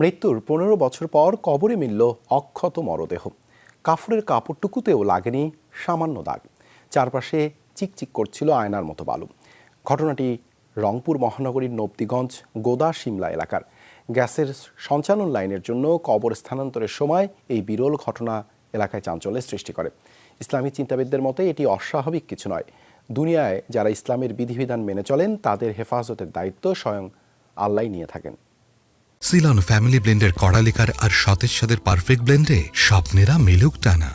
মৃত্যুর ১৫ বছর পর কবরে মিলল অক্ষত মরদেহ। কাফনের কাপড়টুকুতেও লাগেনি সামান্য দাগ। চারপাশে চিকচিক করছিল আয়নার মতো বালু। ঘটনাটি রংপুর মহানগরীর নবদিগঞ্জ গোদা শিমলা এলাকার। গ্যাসের সঞ্চালন লাইনের জন্য কবর স্থানান্তরের সময় এই বিরল ঘটনা এলাকায় চাঞ্চল্যের সৃষ্টি করে। ইসলামী চিন্তাবিদদের মতে এটি অস্বাভাবিক কিছু নয়। দুনিয়ায় যারা ইসলামের বিধিবিধান মেনে চলেন তাদের হেফাজতের দায়িত্ব স্বয়ং আল্লাহ নিয়ে থাকেন। সিলন ফ্যামিলি ব্লেন্ডের কড়ালিকার আর সতেজ স্বাদের পারফেক্ট ব্লেন্ডে স্বপ্নেরা মেলুক টানা।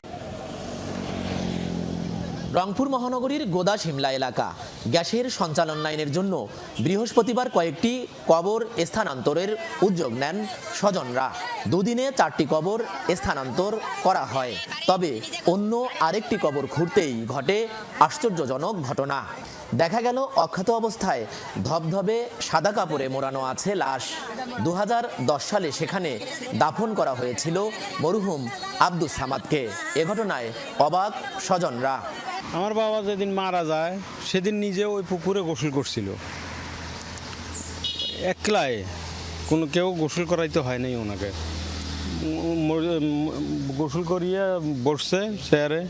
রংপুর মহানগরীর গোদা শিমলা এলাকা। গ্যাসের সঞ্চালন লাইনের জন্য বৃহস্পতিবার কয়েকটি কবর স্থানান্তরের উদ্যোগ নেন স্বজনরা। দুদিনে 4টি কবর স্থানান্তর করা হয়। তবে অন্য আরেকটি কবর খুঁড়তেই ঘটে আশ্চর্যজনক ঘটনা। দেখা গেল অক্ষত অবস্থায় ধবধবে সাদা কাপড়ে মোড়ানো আছে লাশ। 2010 সালে সেখানে দাফন করা হয়েছিল মরহুম আব্দুস সামাদকে। এ ঘটনায় অবাক স্বজনরা। আমার বাবা যেদিন মারা যায় সেদিন নিজে ওই পুকুরে গোসল করছিল, একলাই, কোনো কেউ গোসল করাইতে হয় নাই ওনাকে। গোসল করিয়ে বসছে চেয়ারে,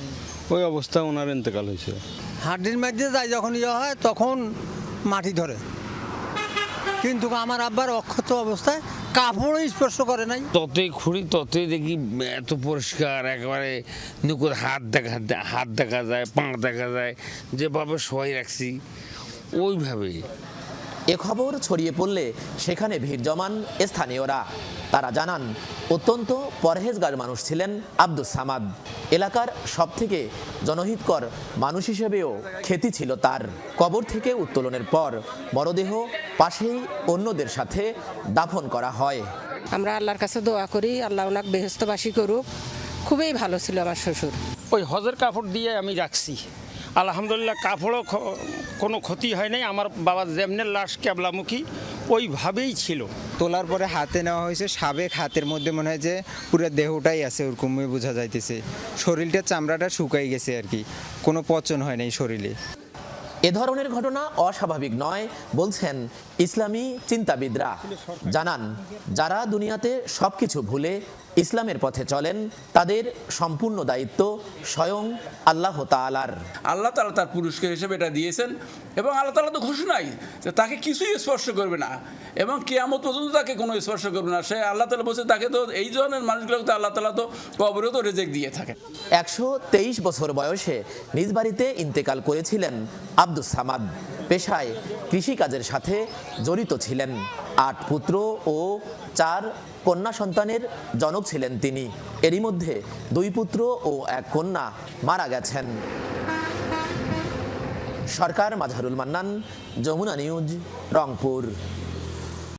ওই অবস্থায় ওনার ইন্তেকাল হয়েছে। হাড্ডির মধ্যে যায় যখন হয় তখন মাটি ধরে, কিন্তু আমার আব্বার অক্ষত অবস্থায় কাপড়ও স্পর্শ করে নাই। ততই খুঁড়ি ততই দেখি এত পরিষ্কার, একেবারে নিকুত হাত দেখা যায়, পা দেখা যায়, যেভাবে সবাই রাখছি ওইভাবেই। এ খবর ছড়িয়ে পড়লে সেখানে ভিড় জমান স্থানীয়রা। তারা জানান অত্যন্ত পরহেজগার মানুষ ছিলেন আব্দুস সামাদ। এলাকার সবথেকে জনহিতকর মানুষ হিসেবেও খ্যাতি ছিল তার। কবর থেকে উত্তোলনের পর মরদেহ পাশেই অন্যদের সাথে দাফন করা হয়। আমরা আল্লাহর কাছে দোয়া করি, আল্লাহ ওনাকে বেহেশতবাসী করুক। খুবই ভালো ছিল আমার শ্বশুর। ওই হজের কাপড় দিয়ে আমি রাখছি, আলহামদুলিল্লাহ কাপড়ও কোনো ক্ষতি হয় নাই। আমার বাবা যেমনি লাশ ক্যাবলামুখী ওইভাবেই ছিল। তোলার পরে হাতে নেওয়া হয়েছে, সাবেক হাতের মধ্যে মনে হয় যে পুরো দেহটাই আছে, ওরকমই বোঝা যাইতেছে। শরীরটা চামড়াটা শুকাই গেছে আর কি, কোনো পচন হয় নাই শরীরে। এ ধরনের ঘটনা অস্বাভাবিক নয় বলছেন ইসলামী চিন্তাবিদরা। জানান যারা দুনিয়াতে সবকিছু ভুলে ইসলামের পথে চলেন তাদের সম্পূর্ণ দায়িত্ব স্বয়ং আল্লাহ তাআলার। আল্লাহ তাআলা তার পুরস্কার হিসেবে এটা দিয়েছেন এবং আল্লাহ তাআলা তো ঘোষণাই যে তাকে কিছুই স্পর্শ করবে না এবং কিয়ামত পর্যন্ত তাকে কোনো স্পর্শ করবে না। সে আল্লাহ তাআলা বলছে তাকে তো এই ধরনের মানুষগুলোকে তো আল্লাহ তাআলা তো কবরেও তো রিজেক্ট দিয়ে থাকে। 123 বছর বয়সে নিজ বাড়িতে ইন্তেকাল করেছিলেন আব্দুস সামাদ। পেশায় কৃষিকাজের সাথে জড়িত ছিলেন। 8 পুত্র ও 4 কন্যা সন্তানের জনক ছিলেন তিনি। এরই মধ্যে 2 পুত্র ও 1 কন্যা মারা গেছেন। সরকার, মাজহারুল মান্নান, যমুনা নিউজ, রংপুর।